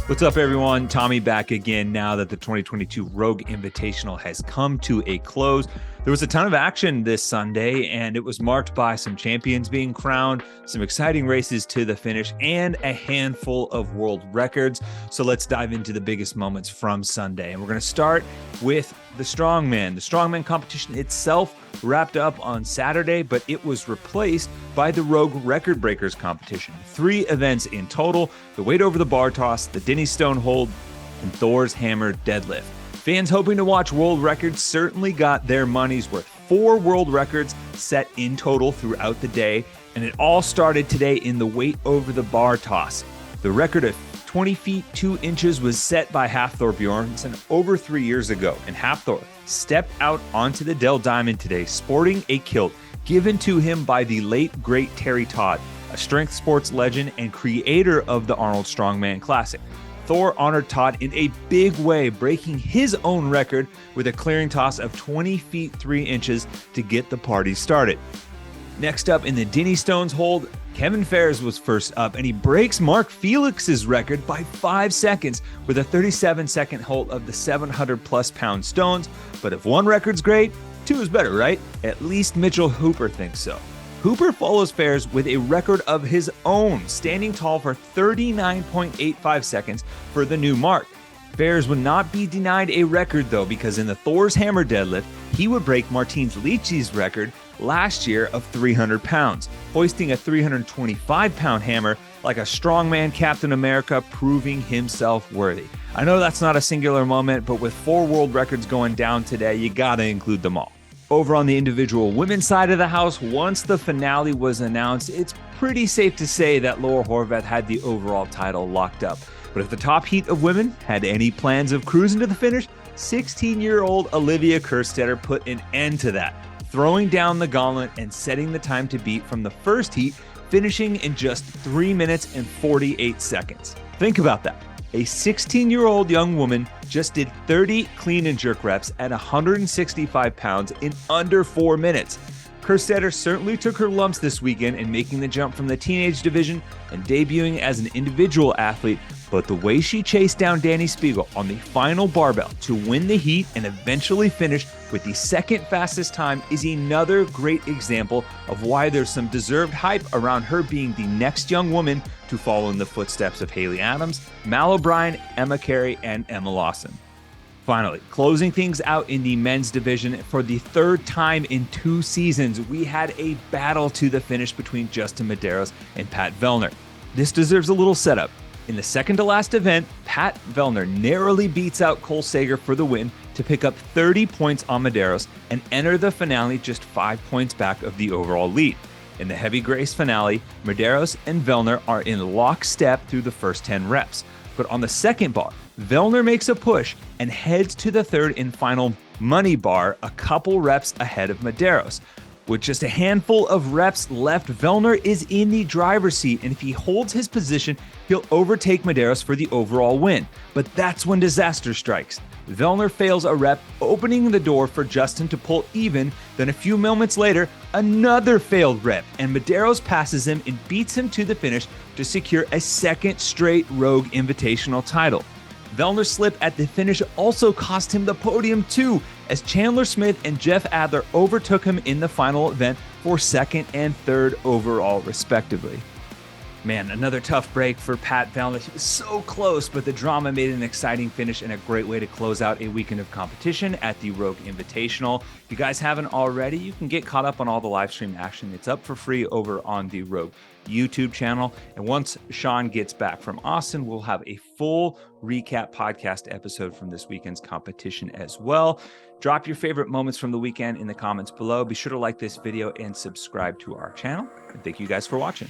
What's up, everyone? Tommy back again now that the 2022 Rogue Invitational has come to a close. There was a ton of action this Sunday, and it was marked by some champions being crowned, some exciting races to the finish, and a handful of world records. So let's dive into the biggest moments from Sunday. And we're going to start with the strongman. The strongman competition itself wrapped up on Saturday, but it was replaced by the Rogue Record Breakers competition. 3 events in total: the weight over the bar toss, the Denny Stone hold, and Thor's hammer deadlift. Fans hoping to watch world records certainly got their money's worth. 4 world records set in total throughout the day, and it all started today in the weight over the bar toss. The record of 20 feet 2 inches was set by Hafthor Bjornsson over 3 years ago, and Hafthor stepped out onto the Dell Diamond today sporting a kilt given to him by the late great Terry Todd, a strength sports legend and creator of the Arnold Strongman Classic. Thor honored Todd in a big way, breaking his own record with a clearing toss of 20 feet 3 inches to get the party started. Next up in the Denny Stones hold, Kevin Ferris was first up, and he breaks Mark Felix's record by 5 seconds with a 37-second hold of the 700-plus pound stones. But if one record's great, 2 is better, right? At least Mitchell Hooper thinks so. Hooper follows Ferris with a record of his own, standing tall for 39.85 seconds for the new mark. Ferris would not be denied a record, though, because in the Thor's hammer deadlift, he would break Martins Lichty's record last year of 300 pounds, hoisting a 325-pound hammer like a strongman Captain America, proving himself worthy. I know that's not a singular moment, but with 4 world records going down today, you gotta include them all. Over on the individual women's side of the house, once the finale was announced, it's pretty safe to say that Laura Horvath had the overall title locked up. But if the top heat of women had any plans of cruising to the finish, 16-year-old Olivia Kerstetter put an end to that, throwing down the gauntlet and setting the time to beat from the first heat, finishing in just 3 minutes and 48 seconds. Think about that. A 16-year-old young woman just did 30 clean and jerk reps at 165 pounds in under 4 minutes. Kerstetter certainly took her lumps this weekend in making the jump from the teenage division and debuting as an individual athlete, but the way she chased down Danny Spiegel on the final barbell to win the heat and eventually finish with the second fastest time is another great example of why there's some deserved hype around her being the next young woman to follow in the footsteps of Haley Adams, Mal O'Brien, Emma Carey, and Emma Lawson. Finally, closing things out in the men's division for the 3rd time in 2 seasons, we had a battle to the finish between Justin Medeiros and Pat Vellner. This deserves a little setup. In the second to last event, Pat Vellner narrowly beats out Cole Sager for the win to pick up 30 points on Medeiros and enter the finale just 5 points back of the overall lead. In the heavy grace finale, Medeiros and Vellner are in lockstep through the first 10 reps. But on the second bar, Vellner makes a push and heads to the third and final money bar a couple reps ahead of Medeiros. With just a handful of reps left, Vellner is in the driver's seat, and if he holds his position, he'll overtake Medeiros for the overall win. But that's when disaster strikes. Vellner fails a rep, opening the door for Justin to pull even. Then a few moments later, another failed rep, and Medeiros passes him and beats him to the finish to secure a second straight Rogue Invitational title. Vellner's slip at the finish also cost him the podium too, as Chandler Smith and Jeff Adler overtook him in the final event for 2nd and 3rd overall, respectively. Man, another tough break for Pat Vellner. He was so close, but the drama made an exciting finish and a great way to close out a weekend of competition at the Rogue Invitational. If you guys haven't already, you can get caught up on all the live stream action. It's up for free over on the Rogue YouTube channel. And once Sean gets back from Austin, we'll have a full recap podcast episode from this weekend's competition as well. Drop your favorite moments from the weekend in the comments below. Be sure to like this video and subscribe to our channel. And thank you guys for watching.